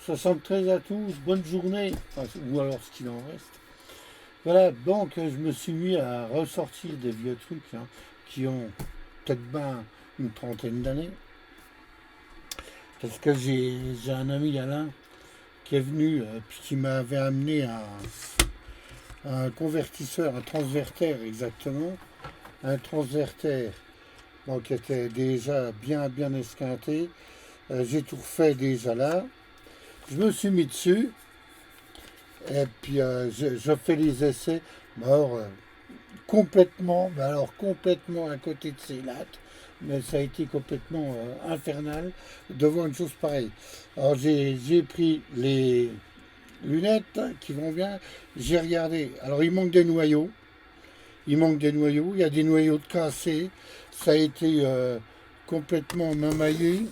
73 à tous, bonne journée, enfin, ou alors ce qu'il en reste. Voilà, donc je me suis mis à ressortir des vieux trucs qui ont peut-être bien une trentaine d'années. Parce que j'ai un ami Alain qui est venu, puis qui m'avait amené un convertisseur, un transverter exactement. Un transverter bon, qui était déjà bien esquinté. J'ai tout refait déjà là. Je me suis mis dessus. Et puis je fais les essais, mais alors, complètement à côté de ses lattes, mais ça a été complètement infernal de voir une chose pareille. Alors j'ai pris les lunettes qui vont bien, j'ai regardé, alors il manque des noyaux, il y a des noyaux de cassés, ça a été complètement mamaillé.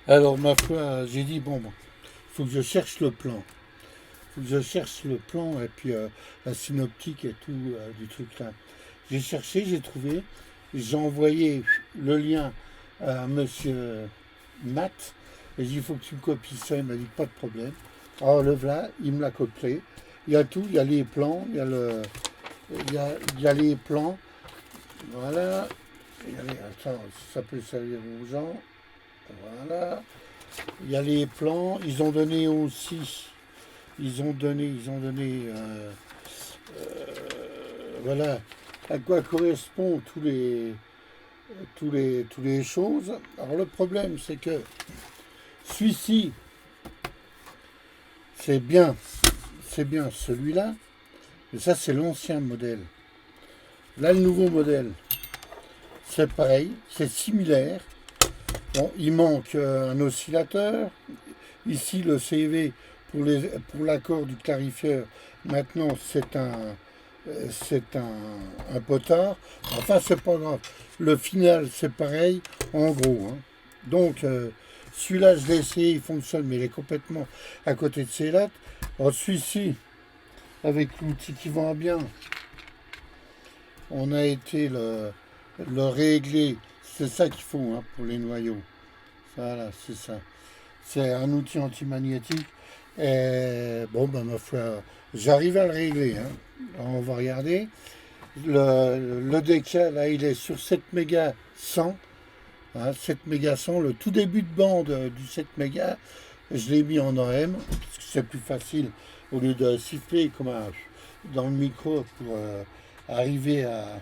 Alors ma foi, j'ai dit bon, il faut que je cherche le plan. Je cherche le plan et puis la synoptique et tout du truc là. J'ai cherché, j'ai trouvé, j'ai envoyé le lien à monsieur Matt et j'ai dit il faut que tu me copies ça. Il m'a dit pas de problème. Alors le voilà, il me l'a copié. Il y a tout, il y a les plans, il y a les plans. Voilà. Attends, ça peut servir aux gens. Voilà. Il y a les plans. Ils ont donné aussi. Ils ont donné, voilà, à quoi correspondent tous les choses. Alors le problème, c'est que celui-ci, c'est bien celui-là, mais ça c'est l'ancien modèle. Là, le nouveau modèle, c'est pareil, c'est similaire. Bon, il manque un oscillateur. Ici, le CV pour l'accord du clarifieur, maintenant c'est un potard. Enfin, c'est pas grave. Le final, c'est pareil, en gros. Donc, celui-là, je l'ai essayé, il fonctionne, mais il est complètement à côté de ses lattes. Alors, celui-ci, avec l'outil qui va bien, on a été le régler. C'est ça qu'il faut pour les noyaux. Voilà, c'est ça. C'est un outil antimagnétique. Et bon, ben, ma foi, j'arrive à le régler. Alors, on va regarder. Le décal, là, il est sur 7 mégas 100. 7 mégas 100. Le tout début de bande du 7 mégas, je l'ai mis en AM, parce que c'est plus facile, au lieu de siffler comme dans le micro pour arriver à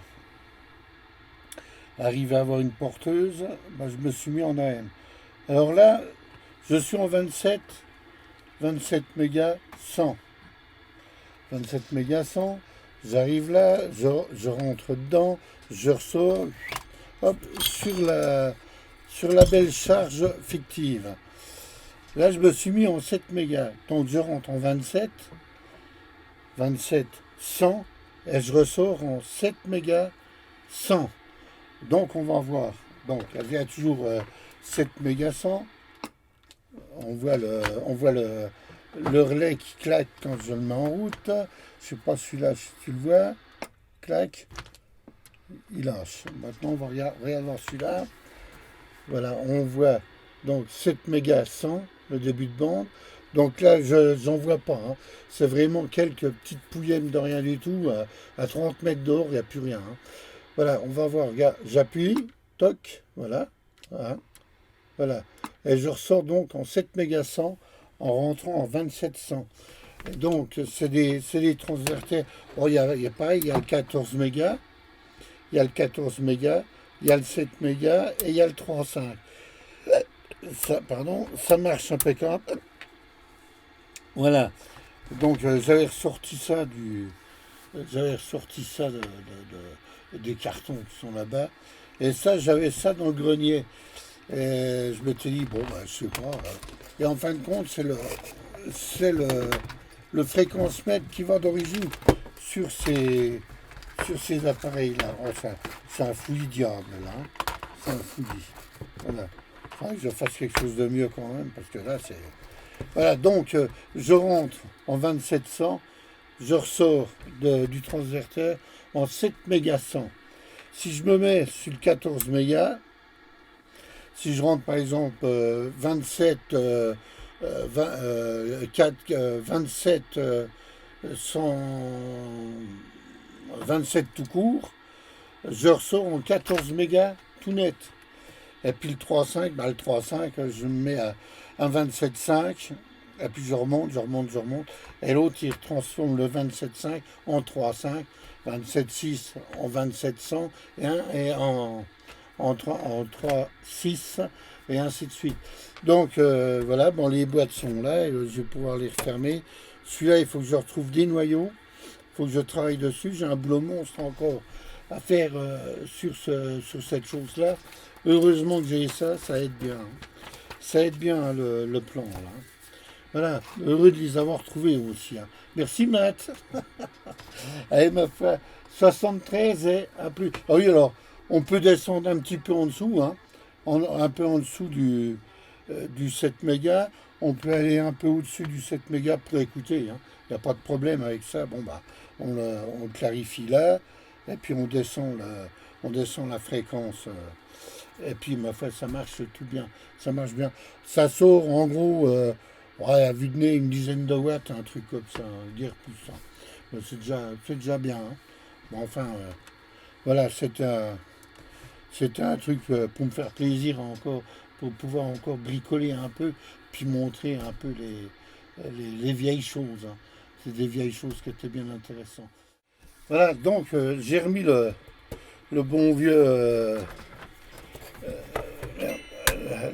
avoir une porteuse, ben, je me suis mis en AM. Alors là, je suis en 27 mégas 100. 27 mégas 100. J'arrive là, je rentre dedans, je ressors, hop, sur la belle charge fictive. Là, je me suis mis en 7 mégas. Donc, je rentre en 27 100, et je ressors en 7 mégas 100. Donc, on va voir. Donc, elle vient toujours 7 mégas 100. On voit le relais qui claque quand je le mets en route. Je ne sais pas celui-là si tu le vois. Clac. Il lâche. Maintenant, on va regarder celui-là. Voilà, on voit donc 7 mégas 100, le début de bande. Donc là, je n'en vois pas. C'est vraiment quelques petites pouillèmes de rien du tout. À 30 mètres dehors, il n'y a plus rien. Voilà, on va voir. Regarde, j'appuie. Toc. Voilà. Voilà. Voilà. Et je ressors donc en 7 mégas 100 en rentrant en 2700. Et donc, c'est des transverters. Bon, il y a pareil, il y a le 14 mégas, il y a le 14 mégas, il y a le 7 mégas et il y a le 3.5. Ça marche impeccable. Voilà. Donc, j'avais ressorti ça des cartons qui sont là-bas. Et ça, j'avais ça dans le grenier. Et je m'étais dit, bon, ben, je sais pas. Et en fin de compte, c'est le fréquence-mètre qui va d'origine sur ces appareils-là. Enfin, c'est un fouillis diable, là. C'est un fouillis. Voilà. Faudrait que je fasse quelque chose de mieux quand même, parce que là, c'est... Voilà, donc, je rentre en 2700, je ressors du transverteur en 7 mégas 100. Si je me mets sur le 14 mégas, Si je rentre par exemple 27, 27, 100, 27 tout court, je ressors en 14 mégas tout net. Et puis le 3.5, bah le 3.5, je me mets à un 27.5, et puis je remonte, je remonte, je remonte. Et l'autre, il transforme le 27.5 en 3.5, 27.6 en 27.100, et en 3.6, et ainsi de suite. Donc voilà, bon, les boîtes sont là, et je vais pouvoir les refermer. Celui-là, il faut que je retrouve des noyaux, il faut que je travaille dessus. J'ai un boulot monstre encore à faire sur cette chose-là. Heureusement que j'ai ça, ça aide bien. Ça aide bien hein, le plan là. Voilà, heureux de les avoir trouvés aussi. Hein. Merci Matt. Allez ma foi, 73 et un plus. Ah oui alors, on peut descendre un petit peu en dessous, hein, un peu en dessous du 7 mégas. On peut aller un peu au-dessus du 7 mégas pour écouter. Hein. Il n'y a pas de problème avec ça. Bon bah, on clarifie là, et puis on descend la fréquence. Et puis, ma foi, ça marche tout bien. Ça marche bien. Ça sort, en gros, ouais, à vue de nez, une dizaine de watts, un truc comme ça, guère plus. Hein. Mais c'est déjà bien. Hein. Bon, enfin, voilà, c'était un truc pour me faire plaisir encore, pour pouvoir encore bricoler un peu, puis montrer un peu les vieilles choses. Hein. C'est des vieilles choses qui étaient bien intéressantes. Voilà, donc j'ai remis le bon vieux.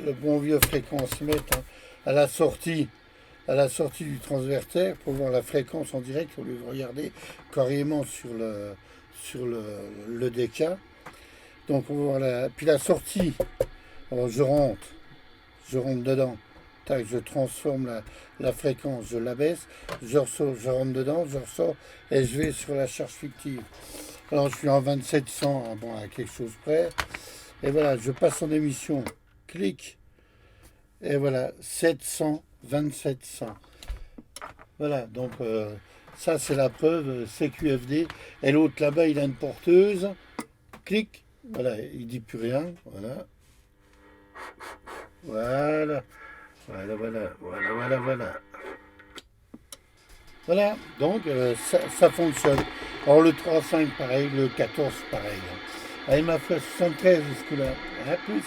Le bon vieux fréquence-mètre hein, à la sortie du transversaire pour voir la fréquence en direct au lieu de regarder carrément sur le DK. Donc on va voir puis la sortie. Alors je rentre dedans. Tac, je transforme la fréquence, je la baisse, je ressors, je rentre dedans, je ressors et je vais sur la charge fictive. Alors je suis en 2700, hein, bon à quelque chose près. Et voilà, je passe en émission. Clic. Et voilà, 700, 2700. Voilà, donc ça c'est la preuve, CQFD. Et l'autre là-bas, il a une porteuse. Clic. Voilà, il dit plus rien. Voilà. Voilà. Voilà, voilà, voilà, voilà, voilà. Voilà, donc ça fonctionne. Alors le 3.5 pareil, le 14 pareil. Allez ma foi, 73 jusque-là. À plus.